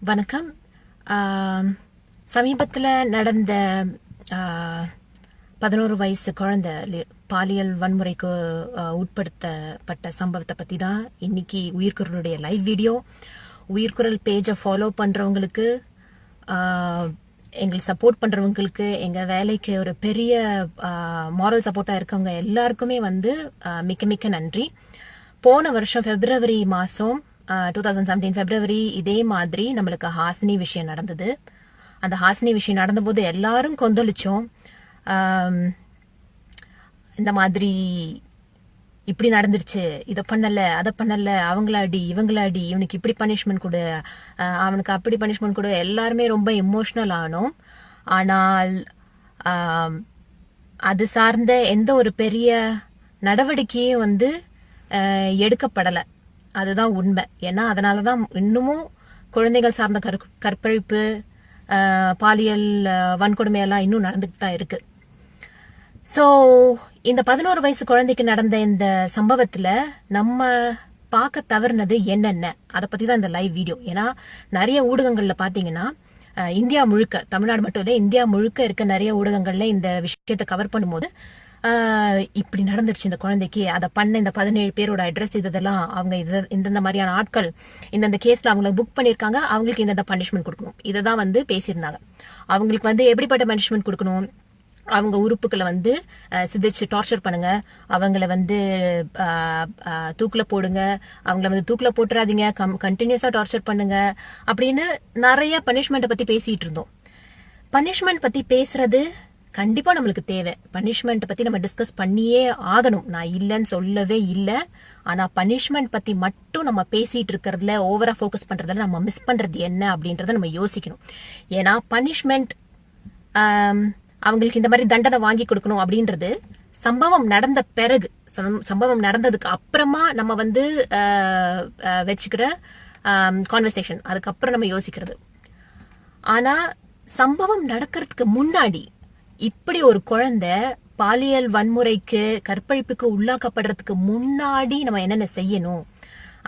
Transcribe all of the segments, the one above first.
வணக்கம். சமீபத்தில் நடந்த 11 வயசு குழந்தை பாலியல் வன்முறைக்கு உட்படுத்தப்பட்ட சம்பவத்தை பற்றி தான் இன்னைக்கு உயிர்குரலுடைய லைவ் வீடியோ. உயிர்குரல் பேஜை ஃபாலோ பண்ணுறவங்களுக்கு, எங்களுக்கு சப்போர்ட் பண்ணுறவங்களுக்கு, எங்கள் வேலைக்கு ஒரு பெரிய மாரல் சப்போர்ட்டாக இருக்கவங்க எல்லாருக்குமே மிக்க மிக்க நன்றி. போன வருஷம் February மாதம் 2017 February இதே மாதிரி நம்மளுக்கு ஹாசினி விஷயம் நடந்தது. அந்த ஹாசினி விஷயம் நடந்தபோது எல்லாரும் கொந்தளிச்சோம். இந்த மாதிரி இப்படி நடந்துருச்சு, இதை பண்ணலை அதை பண்ணலை, அவங்களாடி இவங்களாடி, இவனுக்கு இப்படி பனிஷ்மெண்ட் கொடு, அவனுக்கு அப்படி பனிஷ்மெண்ட் கொடு, எல்லாருமே ரொம்ப எமோஷ்னல் ஆனோம். ஆனால் அது சார்ந்த எந்த ஒரு பெரிய நடவடிக்கையும் எடுக்கப்படலை. அதுதான் உண்மை. ஏன்னா அதனால தான் இன்னமும் குழந்தைகள் சார்ந்த கற்பழிப்பு, பாலியல் வன்கொடுமையெல்லாம் இன்னும் நடந்துட்டு தான் இருக்கு. ஸோ இந்த 11 வயசு குழந்தைக்கு நடந்த இந்த சம்பவத்தில் நம்ம பார்க்க தவறுனது என்னென்ன, அதை பற்றி தான் இந்த லைவ் வீடியோ. ஏன்னா நிறைய ஊடகங்களில் பார்த்தீங்கன்னா, இந்தியா முழுக்க, தமிழ்நாடு மட்டும் இல்லை, இந்தியா முழுக்க இருக்க நிறைய ஊடகங்களில் இந்த விஷயத்தை கவர் பண்ணும்போது இப்படி நடந்துருச்சு இந்த குழந்தைக்கு, அதை பண்ண இந்த 17 பேரோட அட்ரஸ் இதெல்லாம், அவங்க இந்தந்த மாதிரியான ஆட்கள் இந்தந்த கேஸ்ல அவங்கள புக் பண்ணியிருக்காங்க, அவங்களுக்கு இந்தந்த பனிஷ்மெண்ட் கொடுக்கணும், இதை தான் பேசியிருந்தாங்க. அவங்களுக்கு எப்படிப்பட்ட பனிஷ்மெண்ட் கொடுக்கணும், அவங்க உறுப்புகளை சிதைச்சு டார்ச்சர் பண்ணுங்க, அவங்கள தூக்கில் போடுங்க, அவங்கள தூக்கில் போட்டுறாதீங்க, கண்டினியூஸா டார்ச்சர் பண்ணுங்க அப்படின்னு நிறைய பனிஷ்மெண்ட்டை பத்தி பேசிட்டு இருந்தோம். பனிஷ்மெண்ட் பத்தி பேசுறது கண்டிப்பா நம்மளுக்கு தேவை. பனிஷ்மெண்ட் பத்தி நம்ம டிஸ்கஸ் பண்ணியே ஆகணும், நான் இல்லைன்னு சொல்லவே இல்லை. ஆனா பனிஷ்மெண்ட் பத்தி மட்டும் நம்ம பேசிட்டு இருக்கிறதுல, ஓவரா ஃபோக்கஸ் பண்றதுல நம்ம மிஸ் பண்றது என்ன அப்படின்றத நம்ம யோசிக்கணும். ஏன்னா பனிஷ்மெண்ட், அவங்களுக்கு இந்த மாதிரி தண்டனை வாங்கி கொடுக்கணும் அப்படின்றது சம்பவம் நடந்த பிறகு, சம்பவம் நடந்ததுக்கு அப்புறமா நம்ம வச்சுக்கிற கான்வர்சேஷன், அதுக்கப்புறம் நம்ம யோசிக்கிறது. ஆனா சம்பவம் நடக்கிறதுக்கு முன்னாடி இப்படி ஒரு குழந்தை பாலியல் வன்முறைக்கு, கற்பழிப்புக்கு உள்ளாக்கப்படுறதுக்கு முன்னாடி நம்ம என்னென்ன செய்யணும்,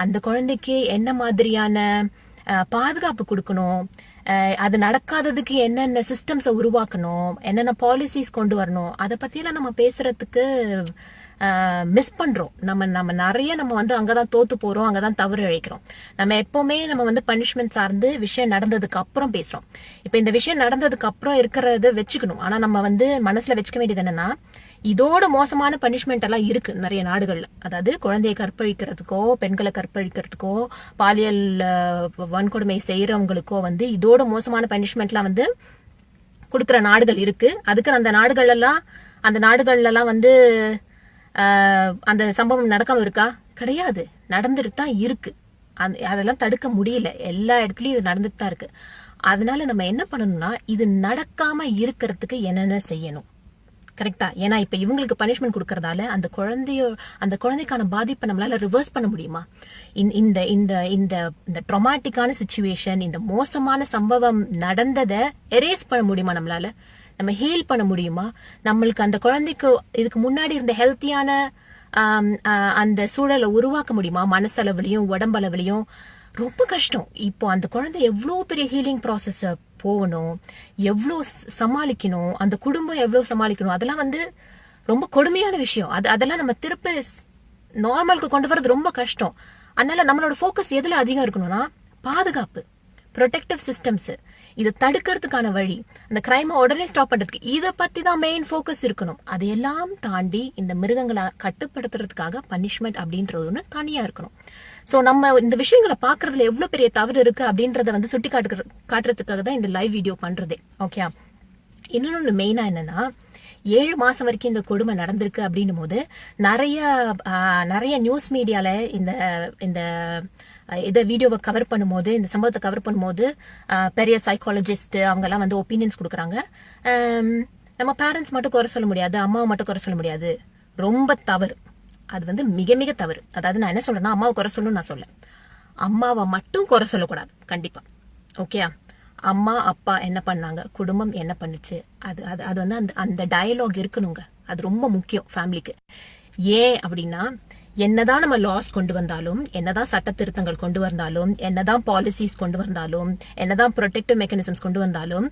அந்த குழந்தைக்கு என்ன மாதிரியான பாதுகாப்பு கொடுக்கணும், அது நடக்காததுக்கு என்னென்ன சிஸ்டம்ஸை உருவாக்கணும், என்னென்ன பாலிசிஸ் கொண்டு வரணும், அதை பற்றியெல்லாம் நம்ம பேசுறதுக்கு மிஸ் பண்றோம். நம்ம நிறைய அங்கதான் தோத்து போறோம், அங்கதான் தவறு இழைக்கிறோம். நம்ம எப்பவுமே நம்ம பனிஷ்மெண்ட் சார்ந்து விஷயம் நடந்ததுக்கு அப்புறம் பேசுறோம். இப்ப இந்த விஷயம் நடந்ததுக்கு அப்புறம் இருக்கிறத வச்சுக்கணும். ஆனா நம்ம மனசுல வச்சுக்க வேண்டியது என்னன்னா, இதோட மோசமான பனிஷ்மெண்ட் எல்லாம் இருக்கு நிறைய நாடுகள்ல. அதாவது குழந்தையை கற்பழிக்கிறதுக்கோ, பெண்களை கற்பழிக்கிறதுக்கோ, பாலியல் வன்கொடுமை செய்யறவங்களுக்கோ இதோட மோசமான பனிஷ்மெண்ட்லாம் கொடுக்குற நாடுகள் இருக்கு. அதுக்கு அந்த நாடுகள்ல எல்லாம் அந்த சம்பவம் நடக்காம இருக்கா? கிடையாது, நடந்துட்டு தான் இருக்கு. அதெல்லாம் தடுக்க முடியல, எல்லா இடத்துலயும் இது நடந்துட்டு தான் இருக்கு. அதனால நம்ம என்ன பண்ணணும்னா, இது நடக்காம இருக்கிறதுக்கு என்னென்ன செய்யணும், கரெக்டா? ஏன்னா இப்ப இவங்களுக்கு பனிஷ்மெண்ட் கொடுக்கறதால அந்த குழந்தைக்கான பாதிப்பை நம்மளால ரிவர்ஸ் பண்ண முடியுமா? இந்த இந்த இந்த இந்த ட்ராமாட்டிக்கான சிச்சுவேஷன், இந்த மோசமான சம்பவம் நடந்ததை எரேஸ் பண்ண முடியுமா? நம்மளால நம்ம ஹீல் பண்ண முடியுமா? நம்மளுக்கு அந்த குழந்தைக்கு இதுக்கு முன்னாடி இருந்த ஹெல்த்தியான அந்த சூழலை உருவாக்க முடியுமா? மனசளவுலையும் உடம்பளவுலையும் ரொம்ப கஷ்டம். இப்போ அந்த குழந்தை எவ்வளோ பெரிய ஹீலிங் ப்ராசஸ் போகணும், எவ்வளோ சமாளிக்கணும், அந்த குடும்பம் எவ்வளோ சமாளிக்கணும், அதெல்லாம் ரொம்ப கொடுமையான விஷயம். அதெல்லாம் நம்ம திருப்பி நார்மலுக்கு கொண்டு வரது ரொம்ப கஷ்டம். அதனால நம்மளோட ஃபோக்கஸ் எதுல அதிகம் இருக்கணும்னா, பாதுகாப்பு, ப்ரொடெக்டிவ் சிஸ்டம்ஸ், இதை தடுக்கிறதுக்கான வழி, அந்த கிரைமை உடனே ஸ்டாப் பண்றதுக்கு, இதை பத்தி தான் மெயின் ஃபோக்கஸ் இருக்கணும். அதையெல்லாம் தாண்டி இந்த மிருகங்களை கட்டுப்படுத்துறதுக்காக பனிஷ்மெண்ட் அப்படின்றது ஒன்று தனியா இருக்கணும். ஸோ நம்ம இந்த விஷயங்களை பாக்குறதுல எவ்வளவு பெரிய தவறு இருக்கு அப்படின்றத சுட்டி காட்டுறதுக்காக தான் இந்த லைவ் வீடியோ பண்றதே. ஓகே, இன்னொன்னு மெயினா என்னன்னா, 7 மாசம் வரைக்கும் இந்த கொடுமை நடந்திருக்கு அப்படின்னும் போது நிறைய நியூஸ் மீடியால இந்த இதை வீடியோவை கவர் பண்ணும்போது, இந்த சம்பவத்தை கவர் பண்ணும்போது பெரிய சைக்காலஜிஸ்ட் அவங்க எல்லாம் ஒப்பீனியன்ஸ் கொடுக்குறாங்க. நம்ம பேரண்ட்ஸ் மட்டும் குறை சொல்ல முடியாது, அம்மாவை மட்டும் குறை சொல்ல முடியாது, ரொம்ப தவறு. அது மிக மிக தவறு. அதாவது நான் என்ன சொல்றேன்னா, அம்மாவை குறை சொல்லணும்னு நான் சொல்ல, அம்மாவை மட்டும் குறை சொல்லக்கூடாது கண்டிப்பா. ஓகே, அம்மா அப்பா என்ன பண்ணாங்க, குடும்பம் என்ன பண்ணுச்சு, அது அந்த டயலாக் இருக்கணுங்க. அது ரொம்ப முக்கியம் ஃபேமிலிக்கு. ஏன் அப்படின்னா, என்னதான் நம்ம லாஸ் கொண்டு வந்தாலும், என்னதான் சட்ட திருத்தங்கள் கொண்டு வந்தாலும், என்னதான் பாலிசிஸ் கொண்டு வந்தாலும், என்னதான் ப்ரொடெக்டிவ் மெக்கானிசம்ஸ் கொண்டு வந்தாலும்,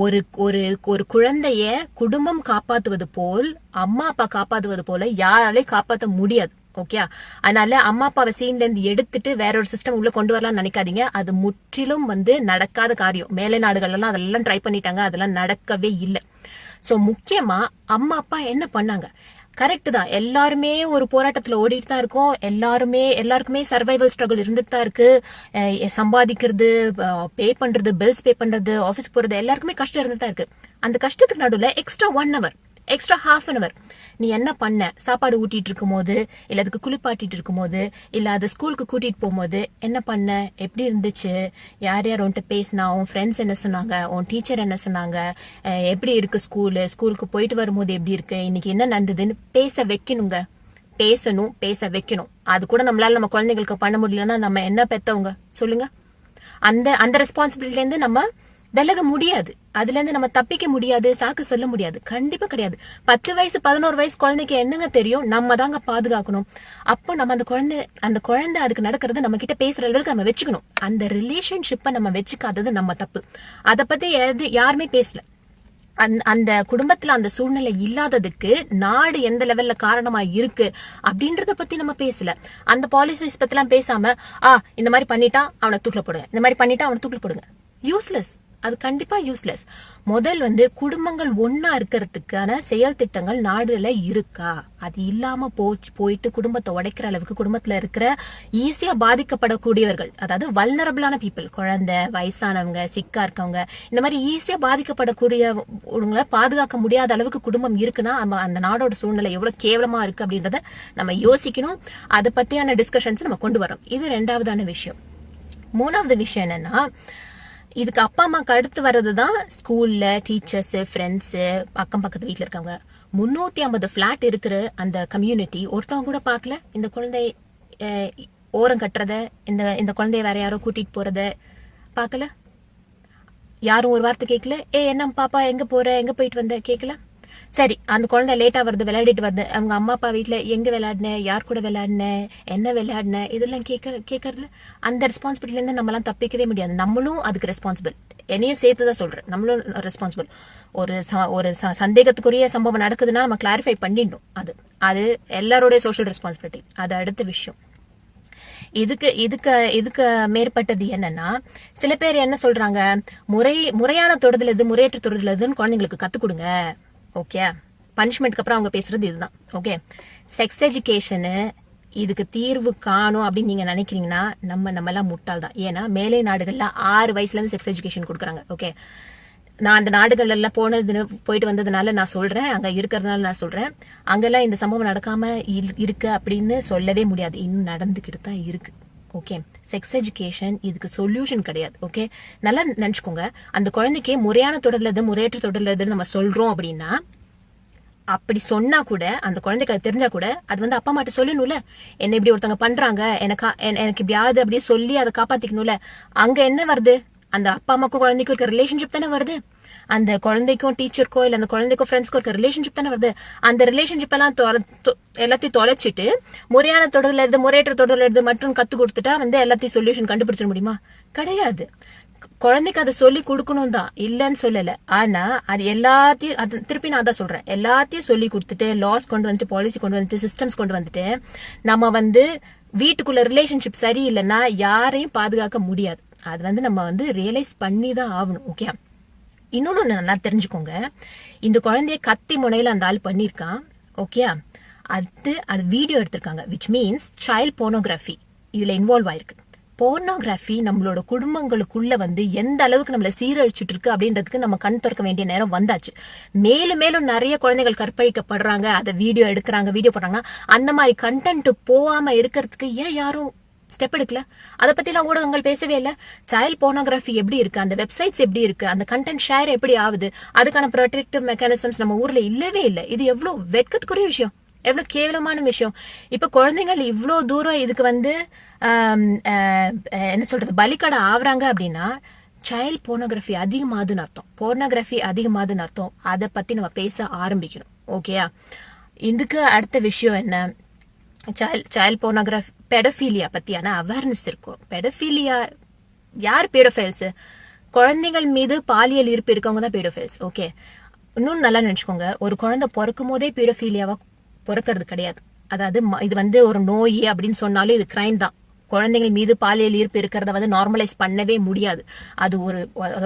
ஒரு ஒரு ஒரு குழந்தைய குடும்பம் காப்பாத்துவது போல், அம்மா அப்பா காப்பாத்துவது போல யாராலையும் காப்பாற்ற முடியாது. ஓகே, அதனால அம்மா அப்பாவை சீன்ல இருந்து எடுத்துட்டு வேற ஒரு சிஸ்டம் உள்ள கொண்டு வரலாம்னு நினைக்காதீங்க. அது முற்றிலும் நடக்காத காரியம். மேலை நாடுகள் எல்லாம் அதெல்லாம் ட்ரை பண்ணிட்டாங்க, அதெல்லாம் நடக்கவே இல்லை. சோ முக்கியமா அம்மா அப்பா என்ன பண்ணாங்க? கரெக்ட் தான், எல்லாருமே ஒரு போராட்டத்துல ஓடிட்டு தான் இருக்கோம். எல்லாருக்குமே சர்வைவல் ஸ்ட்ரகிள் இருந்துட்டு தான் இருக்கு. சம்பாதிக்கிறது, பே பண்றது, பில்ஸ் பே பண்றது, ஆஃபீஸ் போறது, எல்லாருக்குமே கஷ்டம் இருந்துட்டு தான் இருக்கு. அந்த கஷ்டத்துக்கு நடுவில் extra 1 hour, extra ½ an hour நீ என்ன பண்ண? சாப்பாடு ஊட்டிட்டு இருக்கும் போது, இல்ல அதுக்கு குளிப்பாட்டிட்டு இருக்கும் போது, இல்ல அது ஸ்கூலுக்கு கூட்டிட்டு போகும்போது என்ன பண்ண? எப்படி இருந்துச்சு? யார் யார் உன்கிட்ட பேசினா? உன் ஃப்ரெண்ட்ஸ் என்ன சொன்னாங்க? உன் டீச்சர் என்ன சொன்னாங்க? எப்படி இருக்கு ஸ்கூலுக்கு போயிட்டு வரும்போது எப்படி இருக்கு? இன்னைக்கு என்ன நடந்ததுன்னு பேச வைக்கணுங்க. பேச வைக்கணும். அது கூட நம்ம குழந்தைங்களுக்கு பண்ண முடியலன்னா நம்ம என்ன பெத்தவங்க சொல்லுங்க? அந்த ரெஸ்பான்சிபிலிட்டில இருந்து நம்ம விலக முடியாது. அதுல இருந்து நம்ம தப்பிக்க முடியாது, சாக்கு சொல்ல முடியாது. கண்டிப்பா கிடையாது. 10 வயசு 11 வயசு குழந்தைக்கு என்னங்க தெரியும்? நம்ம தாங்க பாதுகாக்கணும். அப்போ நம்ம அந்த குழந்தை அதுக்கு நடக்கிறத நம்ம கிட்ட பேசுற அளவுக்கு நம்ம வச்சுக்கணும். அந்த ரிலேஷன்ஷிப்பை நம்ம வச்சுக்காதது நம்ம தப்பு. அதை பத்தி யாருமே பேசல. அந்த குடும்பத்துல அந்த சூழ்நிலை இல்லாததுக்கு நாடு எந்த லெவல்ல காரணமா இருக்கு அப்படின்றத பத்தி நம்ம பேசல. அந்த பாலிசிஸ் பத்தி எல்லாம் பேசாம இந்த மாதிரி பண்ணிட்டா அவனை தூக்கில போடுங்க, இந்த மாதிரி பண்ணிட்டா அவனை தூக்கில போடுங்க. யூஸ்லெஸ். அது கண்டிப்பா யூஸ்லெஸ். முதல் குடும்பங்கள் ஒன்னா இருக்கிறதுக்கான செயல் திட்டங்கள் நாடுல இருக்கா? அது இல்லாம போயிட்டு குடும்பத்தை உடைக்கிற அளவுக்கு குடும்பத்துல இருக்கிற ஈஸியா பாதிக்கப்படக்கூடியவர்கள், அதாவது வல்னரபிளான பீப்புள், குழந்தை, வயசானவங்க, சிக்கா இருக்கவங்க, இந்த மாதிரி ஈஸியா பாதிக்கப்படக்கூடியவங்களை பாதுகாக்க முடியாத அளவுக்கு குடும்பம் இருக்குன்னா அந்த நாடோட சூழ்நிலை எவ்வளவு கேவலமா இருக்கு அப்படின்றத நம்ம யோசிக்கணும். அதை பத்தியான டிஸ்கஷன்ஸ் நம்ம கொண்டு வரோம். இது 2வது விஷயம். 3வது விஷயம் என்னன்னா, இதுக்கு அப்பா அம்மாக்கு அடுத்து வர்றதுதான் ஸ்கூல்ல டீச்சர்ஸ், ஃப்ரெண்ட்ஸ், அக்கம் பக்கத்து வீட்டுல இருக்காங்க. 350 பிளாட் இருக்கிற அந்த கம்யூனிட்டி ஒருத்தவங்க கூட பாக்கல இந்த குழந்தை ஓரம் கட்டுறத, இந்த குழந்தைய வேற யாரோ கூட்டிட்டு போறத பாக்கல. யாரும் ஒரு வார்த்தை கேட்கல. என்ன பாப்பா எங்க போற, எங்க போயிட்டு வந்த கேட்கல. சரி, அந்த குழந்தை லேட்டா வருது, விளையாடிட்டு வருது, அவங்க அம்மா அப்பா வீட்டுல எங்க விளையாடின, யார் கூட விளையாடின, என்ன விளையாடின, இதெல்லாம் கேட்கறதுல அந்த ரெஸ்பான்சிபிலிட்டில இருந்து நம்மளாம் தப்பிக்கவே முடியாது. நம்மளும் அதுக்கு ரெஸ்பான்சிபிள். என்னையும் சேர்த்துதான் சொல்றேன், நம்மளும் ரெஸ்பான்சிபிள். ஒரு சந்தேகத்துக்குரிய சம்பவம் நடக்குதுன்னா நம்ம கிளாரிஃபை பண்ணிடணும். அது எல்லாரோடைய சோஷியல் ரெஸ்பான்சிபிலிட்டி. அது அடுத்த விஷயம். இதுக்கு மேற்பட்டது என்னன்னா, சில பேர் என்ன சொல்றாங்க, முறையான தொடுதல் எது, முறையற்ற தொடுதல் எதுன்னு குழந்தைங்களுக்கு கத்து கொடுங்க. ஓகே, பனிஷ்மெண்ட்க்கு அப்புறம் அவங்க பேசுறது இதுதான். ஓகே, செக்ஸ் எஜுகேஷனு இதுக்கு தீர்வு காணும் அப்படின்னு நீங்க நினைக்கிறீங்கன்னா நம்ம எல்லாம் முட்டாள் தான். ஏன்னா மேலை நாடுகள்ல 6 வயசுல இருந்து செக்ஸ் எஜுகேஷன் கொடுக்குறாங்க. ஓகே, நான் அந்த நாடுகள் எல்லாம் போயிட்டு வந்ததுனால நான் சொல்றேன், அங்க இருக்கிறதுனால நான் சொல்றேன். அங்கெல்லாம் இந்த சம்பவம் நடக்காம இருக்கு அப்படின்னு சொல்லவே முடியாது. இன்னும் நடந்துகிட்டு தான் இருக்கு. ஓகே, செக்ஸ் எஜுகேஷன் இதுக்கு சொல்யூஷன் கிடையாது. ஓகே, நல்லா நினைச்சுக்கோங்க. அந்த குழந்தைக்கு முறையான தொடர்லது, முறையற்ற தொடர்லதுன்னு நம்ம சொல்றோம் அப்படின்னா, அப்படி சொன்னா கூட அந்த குழந்தைக்கு அது தெரிஞ்சா கூட அது அப்பா அம்மாட்ட சொல்லணும்ல. என்ன இப்படி ஒருத்தவங்க பண்றாங்க, எனக்கு இப்படி ஆகுது அப்படின்னு சொல்லி அதை காப்பாத்திக்கணும்ல. அங்க என்ன வருது? அந்த அப்பா அம்மாக்கும் குழந்தைக்கும் இருக்க ரிலேஷன்ஷிப் தானே வருது. அந்த குழந்தைக்கும் டீச்சருக்கோ இல்ல அந்த குழந்தைக்கும் ஃப்ரெண்ட்ஸ்க்கோ இருக்க ரிலேஷன்ஷிப் தானே வருது. அந்த ரிலேஷன்ஷிப் எல்லாம் எல்லாத்தையும் தொலைச்சிட்டு முறையான தொடர்ல இருந்து முறையற்ற தொடர்ல இருந்து மட்டும் கத்து கொடுத்துட்டா எல்லாத்தையும் சொல்யூஷன் கண்டுபிடிச்சிட முடியுமா? கிடையாது. குழந்தைக்கு அதை சொல்லி கொடுக்கணும் தான், இல்லன்னு சொல்லல. ஆனா அது எல்லாத்தையும் திருப்பி நான் தான் சொல்றேன், எல்லாத்தையும் சொல்லி கொடுத்துட்டு லாஸ் கொண்டு வந்துட்டு, பாலிசி கொண்டு வந்துட்டு, சிஸ்டம்ஸ் கொண்டு வந்துட்டு நம்ம வீட்டுக்குள்ள ரிலேஷன்ஷிப் சரியில்லைன்னா யாரையும் பாதுகாக்க முடியாது. அது நம்ம ரியலைஸ் பண்ணி தான் ஆகணும். ஓகே, இன்னொன்னு நல்லா தெரிஞ்சுக்கோங்க. இந்த குழந்தைய கத்தி முனையில அந்த ஆள் பண்ணிருக்கான். ஓகே, அது வீடியோ எடுத்திருக்காங்க. விச் மீன்ஸ் சைல்ட் போர்னோகிராஃபி இதுல இன்வால்வ் ஆயிருக்கு. போர்னோகிராஃபி நம்மளோட குடும்பங்களுக்குள்ள எந்த அளவுக்கு நம்மள சீரழிச்சிட்டு இருக்கு அப்படின்றதுக்கு நம்ம கண் திறக்க வேண்டிய நேரம் வந்தாச்சு. மேலும் மேலும் நிறைய குழந்தைகள் கற்பழிக்கப்படுறாங்க, அதை வீடியோ எடுக்கிறாங்க, வீடியோ போடுறாங்க. அந்த மாதிரி கண்டென்ட் போகாம இருக்கிறதுக்கு ஏன் யாரும் ஸ்டெப் எடுக்கல? அதை பத்தி எல்லாம் ஊடகங்கள் பேசவே இல்லை. சைல்ட் போர்னோகிராஃபி எப்படி இருக்கு, அந்த வெப்சைட்ஸ் எப்படி இருக்கு, அந்த கண்டென்ட் ஷேர் எப்படி ஆகுது, அதுக்கான ப்ரொடெக்டிவ் மெக்கானிசம்ஸ் நம்ம ஊர்ல இல்லவே இல்லை. இது எவ்வளவு வெட்கத்துக்குரிய விஷயம், எவ்வளவு கேவலமான விஷயம். இப்ப குழந்தைகள் இவ்வளோ தூரம் இதுக்கு என்ன சொல்றது, பலிக்கடை ஆகுறாங்க அப்படின்னா சைல்ட் போர்னோகிராஃபி அதிகமாதுன்னு அர்த்தம். போர்னோகிராஃபி அதிகமாதுன்னு அர்த்தம். அதை பத்தி நம்ம பேச ஆரம்பிக்கணும். ஓகேயா? இதுக்கு அடுத்த விஷயம் என்ன, சைல்ட் போர்னோகிராஃபி பெடோஃபீலியா பத்தியான அவேர்னஸ் இருக்கும். பெடோஃபீலியா யார் பேடோஃபைல்ஸ்? குழந்தைகள் மீது பாலியல் ஈர்ப்பு இருக்கவங்க தான் பேடோஃபைல்ஸ். ஓகே, இன்னும் நல்லா நினைச்சுக்கோங்க, ஒரு குழந்தை பிறக்கும் போதே பேடோஃபீலியாவா பிறக்கிறது கிடையாது. அதாவது இது ஒரு நோய் அப்படின்னு சொன்னாலும் இது கிரைம் தான். குழந்தைகள் மீது பாலியல் ஈர்ப்பு இருக்கிறத நார்மலைஸ் பண்ணவே முடியாது. அது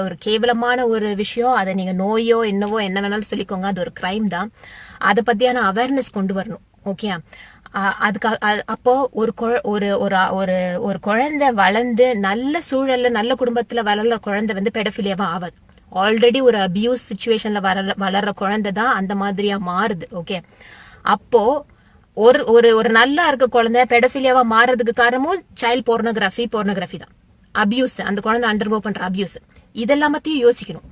ஒரு கேவலமான ஒரு விஷயம். அதை நீங்க நோயோ என்னவோ என்ன வேணாலும் சொல்லிக்கோங்க, அது ஒரு கிரைம் தான். அதை பத்தியான அவேர்னஸ் கொண்டு வரணும். ஓகே, அதுக்காக அப்போ ஒரு குழந்தை வளர்ந்து நல்ல சூழல்ல நல்ல குடும்பத்துல வளர்ற குழந்தை பெடோஃபிலியாவா ஆகாது. ஆல்ரெடி ஒரு அபியூஸ் சிச்சுவேஷன்ல வளர்ற குழந்தை தான் அந்த மாதிரியா மாறுது. ஓகே, அப்போ ஒரு நல்லா இருக்க குழந்தை பெடோஃபிலியாவா மாறதுக்கு காரணமும் சைல்ட் போர்னோகிராஃபி தான். அபியூஸ், அந்த குழந்தை அண்டர்கோ பண்ற அபியூஸ், இதெல்லாமத்தையும் யோசிக்கணும்.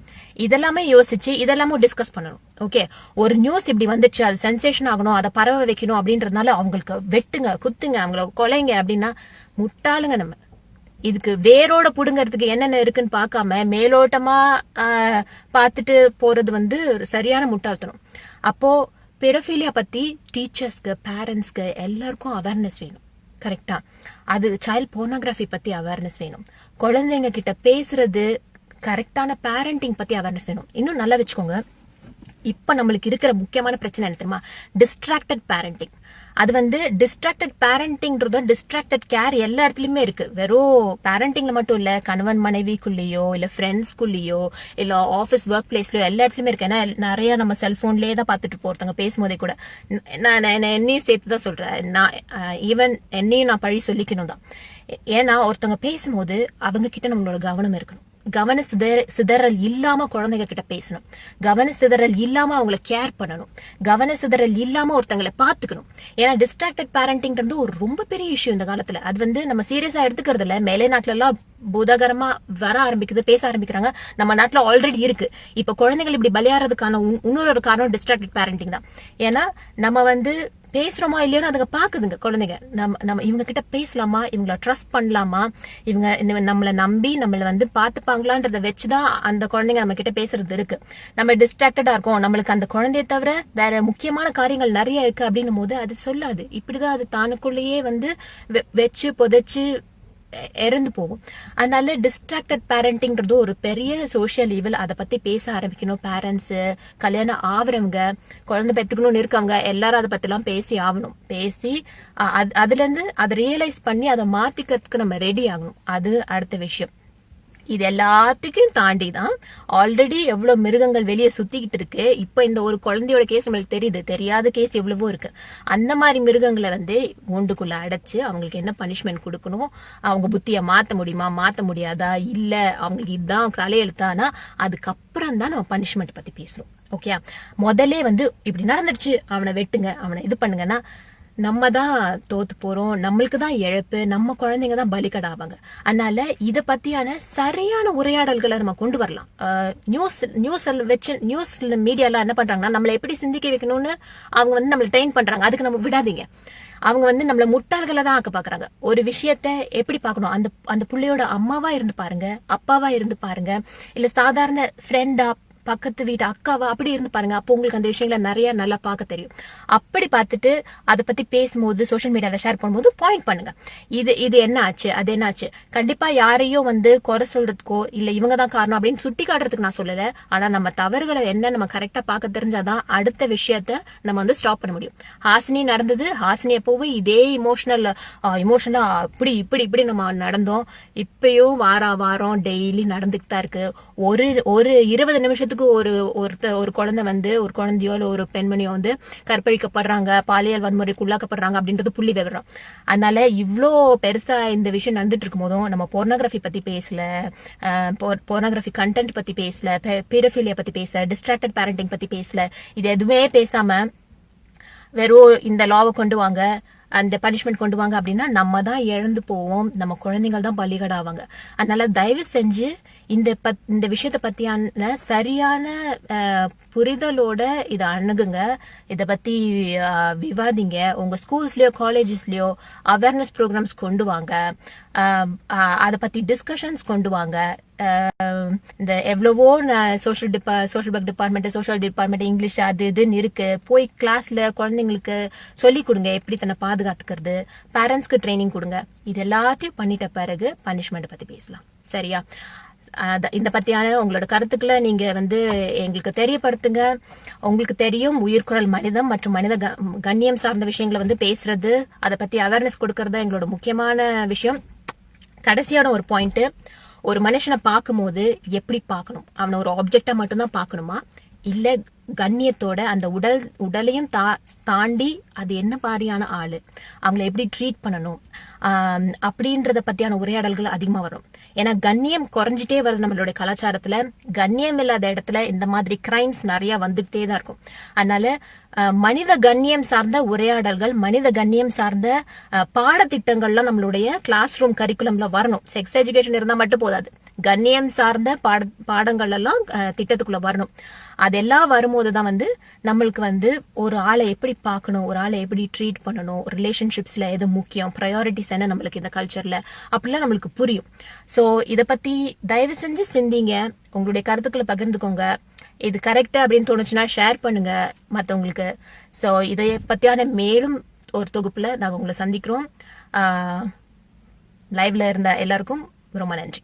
இதெல்லாமே யோசிச்சு இதெல்லாமும் டிஸ்கஸ் பண்ணணும். ஓகே, ஒரு நியூஸ் இப்படி வந்துச்சு, அது சென்சேஷன் ஆகணும், அதை பரவ வைக்கணும் அப்படின்றதுனால அவங்களுக்கு வெட்டுங்க, குத்துங்க, அவங்கள கொலைங்க அப்படின்னா முட்டாளுங்க. நம்ம இதுக்கு வேரோட புடுங்கிறதுக்கு என்னென்ன இருக்குன்னு பார்க்காம மேலோட்டமா பார்த்துட்டு போறது சரியான முட்டாள்தனம். அப்போ பெடோஃபிலியா பத்தி டீச்சர்ஸ்க்கு, பேரண்ட்ஸ்க்கு எல்லாருக்கும் அவேர்னஸ் வேணும். கரெக்டா? அது சைல்ட் போர்னோகிராஃபி பத்தி அவேர்னஸ் வேணும். குழந்தைங்க கிட்ட பேசுறது, கரெக்டான பேரண்டிங் பத்தி அவேர்னஸ் வேணும். இன்னும் நல்லா வச்சுக்கோங்க, இப்ப நம்மளுக்கு இருக்கிற முக்கியமான பிரச்சனை என்ன தெரியுமா? Distracted parenting. அது டிஸ்ட்ராக்டட் பேரண்டிங்கிறதோ டிஸ்ட்ராக்டட் கேர் எல்லா இடத்துலயுமே இருக்கு. வெறும் பேரண்டிங்ல மட்டும் இல்ல, கணவன் மனைவிக்குள்ளேயோ இல்ல ஃப்ரெண்ட்ஸ்குள்ளேயோ இல்ல ஆஃபீஸ் ஒர்க் பிளேஸ்லயோ எல்லா இடத்துலயுமே இருக்கு. ஏன்னா நிறைய நம்ம செல்போன்லயே தான் பார்த்துட்டு போறவங்க பேசும்போதே கூட. நான் என்னையும் சேர்த்து தான் சொல்றேன், நான் ஈவன் என்னையும் நான் பழி சொல்லிக்கணும் தான். ஏன்னா ஒருத்தவங்க பேசும்போது அவங்க கிட்ட நம்மளோட கவனம் இருக்கணும். கவன சிதறல் இல்லாம குழந்தைங்க கிட்ட பேசணும். கவன சிதறல் இல்லாம அவங்கள கேர் பண்ணணும். கவன சிதறல் இல்லாம ஒருத்தங்களை பாத்துக்கணும். ஏன்னா டிஸ்ட்ராக்டட் பேரண்டிங்கிறது ஒரு ரொம்ப பெரிய இஷ்யூ இந்த காலத்துல. அது நம்ம சீரியஸா எடுத்துக்கிறது இல்ல. மேலே நாட்டுல எல்லாம் பூதாகரமா வர ஆரம்பிக்குது, பேச ஆரம்பிக்கிறாங்க. நம்ம நாட்டுல ஆல்ரெடி இருக்கு. இப்ப குழந்தைகள் இப்படி பலியாறதுக்கான இன்னொரு காரணம் டிஸ்ட்ராக்டட் பேரண்டிங் தான். ஏன்னா நம்ம பேசுறோமா இல்லையோன்னு அதுங்க பாக்குதுங்க குழந்தைங்க. நம்ம இவங்க கிட்ட பேசலாமா, இவங்கள ட்ரஸ்ட் பண்ணலாமா, இவங்க நம்மளை நம்பி நம்மள பாத்துப்பாங்களான்றத வச்சுதான் அந்த குழந்தைங்க நம்ம கிட்ட பேசுறது இருக்கு. நம்ம டிஸ்ட்ராக்டடா இருக்கோம், நம்மளுக்கு அந்த குழந்தைய தவிர வேற முக்கியமான காரியங்கள் நிறைய இருக்கு அப்படின்னும் போது அது சொல்லாது. இப்படிதான் அது தானுக்குள்ளேயே வச்சு புதைச்சு இறந்து போகும். அதனால டிஸ்ட்ராக்டட் பேரண்டிங்கிறது ஒரு பெரிய சோஷியல் ஈவல். அதை பத்தி பேச ஆரம்பிக்கணும். பேரண்ட்ஸ், கல்யாணம் ஆவறவங்க, குழந்தை பெற்றுக்கணும்னு இருக்கவங்க எல்லாரும் அதை பத்தி எல்லாம் பேசி ஆகணும். பேசி அதுல இருந்து அதை ரியலைஸ் பண்ணி அதை மாத்திக்கிறதுக்கு நம்ம ரெடி ஆகணும். அது அடுத்த விஷயம். இது எல்லாத்துக்கும் தாண்டி தான் ஆல்ரெடி எவ்வளவு மிருகங்கள் வெளியே சுத்திக்கிட்டு இருக்கு. இப்ப இந்த ஒரு குழந்தையோட கேஸ் நம்மளுக்கு தெரியுது, தெரியாத கேஸ் எவ்வளவோ இருக்கு. அந்த மாதிரி மிருகங்களை கூண்டுக்குள்ள அடைச்சு அவங்களுக்கு என்ன பனிஷ்மெண்ட் கொடுக்கணும், அவங்க புத்திய மாத்த முடியுமா, மாத்த முடியாதா, இல்ல அவங்களுக்கு இதுதான் தலையெழுத்தானா, அதுக்கப்புறம் தான் நம்ம பனிஷ்மெண்ட் பத்தி பேசணும். ஓகே, முதலே இப்படி நடந்துடுச்சு, அவனை வெட்டுங்க, அவனை இது பண்ணுங்கன்னா நம்ம தான் தோத்து போறோம், நம்மளுக்கு தான் இழப்பு, நம்ம குழந்தைங்க தான் பலிகடாவாங்க. அதனால இத பத்தியான சரியான உரையாடல்களை நம்ம கொண்டு வரலாம். நியூஸ் மீடியால என்ன பண்றாங்கன்னா, நம்மளை எப்படி சிந்திக்க வைக்கணும்னு அவங்க நம்மளை ட்ரெயின் பண்றாங்க. அதுக்கு நம்ம விடாதீங்க. அவங்க நம்மள முட்டாள்களை தான் ஆக்க பாக்குறாங்க. ஒரு விஷயத்த எப்படி பாக்கணும், அந்த புள்ளையோட அம்மாவா இருந்து பாருங்க, அப்பாவா இருந்து பாருங்க, இல்ல சாதாரண ஃப்ரெண்டா, பக்கத்து வீட்டு அக்காவா அப்படி இருந்து பாருங்க. அப்போ உங்களுக்கு அந்த விஷயங்களை நிறைய நல்லா பார்க்க தெரியும். அப்படி பார்த்துட்டு அதை பத்தி பேசும்போது, சோசியல் மீடியால ஷேர் பண்ணும்போது பாயிண்ட் பண்ணுங்க. இது என்ன ஆச்சு, அது என்ன ஆச்சு. கண்டிப்பா யாரையும் குறை சொல்றதுக்கோ இல்ல இவங்க தான் காரணம் அப்படின்னு சுட்டி காட்டுறதுக்கு நான் சொல்லல. ஆனா நம்ம தவறுகளை என்ன நம்ம கரெக்டா பார்க்க தெரிஞ்சாதான் அடுத்த விஷயத்த நம்ம ஸ்டாப் பண்ண முடியும். ஹாசினி நடந்தது, ஹாசினி எப்பவும் இதே இமோஷனலா இப்படி இப்படி இப்படி நம்ம நடந்தோம். இப்பயும் வாரம் டெய்லி நடந்துட்டு தான் இருக்கு. ஒரு 20 நிமிஷத்துக்கு ஒரு குழந்தை ஒரு குழந்தையோ இல்ல ஒரு பெண்மணியோ கற்பழிக்கப்படுறாங்க, பாலியல் வன்முறைக்கு உள்ளாக்கப்படுறாங்க அப்படின்றது புள்ளி விவரம். அதனால இவ்வளோ பெருசா இந்த விஷயம் நடந்துட்டு இருக்கும் போதும் நம்ம போர்னோகிராஃபி பத்தி பேசல, போர்னோகிராஃபி கண்டென்ட் பத்தி பேசல, பீடோஃபிலியா பத்தி பேசல, டிஸ்ட்ராக்டட் பேரண்டிங் பத்தி பேசல. இது எதுவுமே பேசாம வெறும் இந்த லாவை கொண்டு வாங்க, அந்த பனிஷ்மெண்ட் கொண்டு வாங்க அப்படின்னா நம்ம தான் இழந்து போவோம், நம்ம குழந்தைகள் தான் பலிகடாவாங்க. அதனால தயவு செஞ்சு இந்த விஷயத்த பத்தியான சரியான புரிதலோட இதை அணுகுங்க. இதை பத்தி விவாதிங்க. உங்க ஸ்கூல்ஸ்லயோ காலேஜஸ்லயோ அவேர்னஸ் ப்ரோக்ராம்ஸ் கொண்டு வாங்க, அதை பத்தி டிஸ்கஷன்ஸ் கொண்டு வாங்க. இந்த எவ்வளவோ social work department, social department, English அது இதுன்னு இருக்கு. போய் கிளாஸ்ல குழந்தைங்களுக்கு சொல்லி கொடுங்க எப்படி தன்னை பாதுகாத்துக்கிறது. பேரண்ட்ஸ்க்கு ட்ரைனிங் கொடுங்க. இது எல்லாத்தையும் பண்ணிட்ட பிறகு பனிஷ்மெண்ட் பத்தி பேசலாம். சரியா? இந்த பத்தியான உங்களோட கருத்துக்களை நீங்க எங்களுக்கு தெரியப்படுத்துங்க. உங்களுக்கு தெரியும் உயிர்குரல் மனிதம் மற்றும் மனித கண்ணியம் சார்ந்த விஷயங்களை பேசுறது, அதை பத்தி அவேர்னஸ் கொடுக்கறது எங்களோட முக்கியமான விஷயம். கடைசியான ஒரு பாயிண்ட், ஒரு மனுஷனை பார்க்கும்போது எப்படி பார்க்கணும்? அவனை ஒரு ஆப்ஜெக்டா மட்டும்தான் பார்க்கணுமா, இல்ல கண்ணியத்தோட அந்த உடலையும் தாண்டி அது என்ன மாதிரியான ஆளு, அவங்களை எப்படி ட்ரீட் பண்ணணும் அப்படின்றத பத்தியான உரையாடல்கள் அதிகமா வரும். ஏன்னா கண்ணியம் குறைஞ்சிட்டே வருது நம்மளுடைய கலாச்சாரத்துல. கண்ணியம் இல்லாத இடத்துல இந்த மாதிரி கிரைம்ஸ் நிறைய வந்துகிட்டே தான் இருக்கும். அதனால மனித கண்ணியம் சார்ந்த உரையாடல்கள், மனித கண்ணியம் சார்ந்த பாடத்திட்டங்கள்லாம் நம்மளுடைய கிளாஸ் ரூம் கரிக்குலம்ல வரணும். செக்ஸ் எஜுகேஷன் இருந்தா மட்டும் போதாது, கண்ணியம் சார்ந்த பாடங்கள் எல்லாம் திட்டத்துக்குள்ள வரணும். அதெல்லாம் வரும்போதுதான் நம்மளுக்கு ஒரு ஆளை எப்படி பார்க்கணும், ஒரு ஆளை எப்படி ட்ரீட் பண்ணணும், ரிலேஷன்ஷிப்ஸ்ல எது முக்கியம், ப்ரையாரிட்டிஸ் என்ன நம்மளுக்கு இந்த கல்ச்சர்ல, அப்படிலாம் நம்மளுக்கு புரியும். ஸோ இதை பத்தி தயவு செஞ்சு சிந்திங்க, உங்களுடைய கருத்துக்களை பகிர்ந்துக்கோங்க. இது கரெக்டா அப்படின்னு தோணுச்சுன்னா ஷேர் பண்ணுங்க மற்றவங்களுக்கு. ஸோ இதை பத்தியான மேலும் ஒரு தொகுப்புல நாங்கள் உங்களை சந்திக்கிறோம். லைவ்ல இருந்த எல்லாருக்கும் ரொம்ப நன்றி.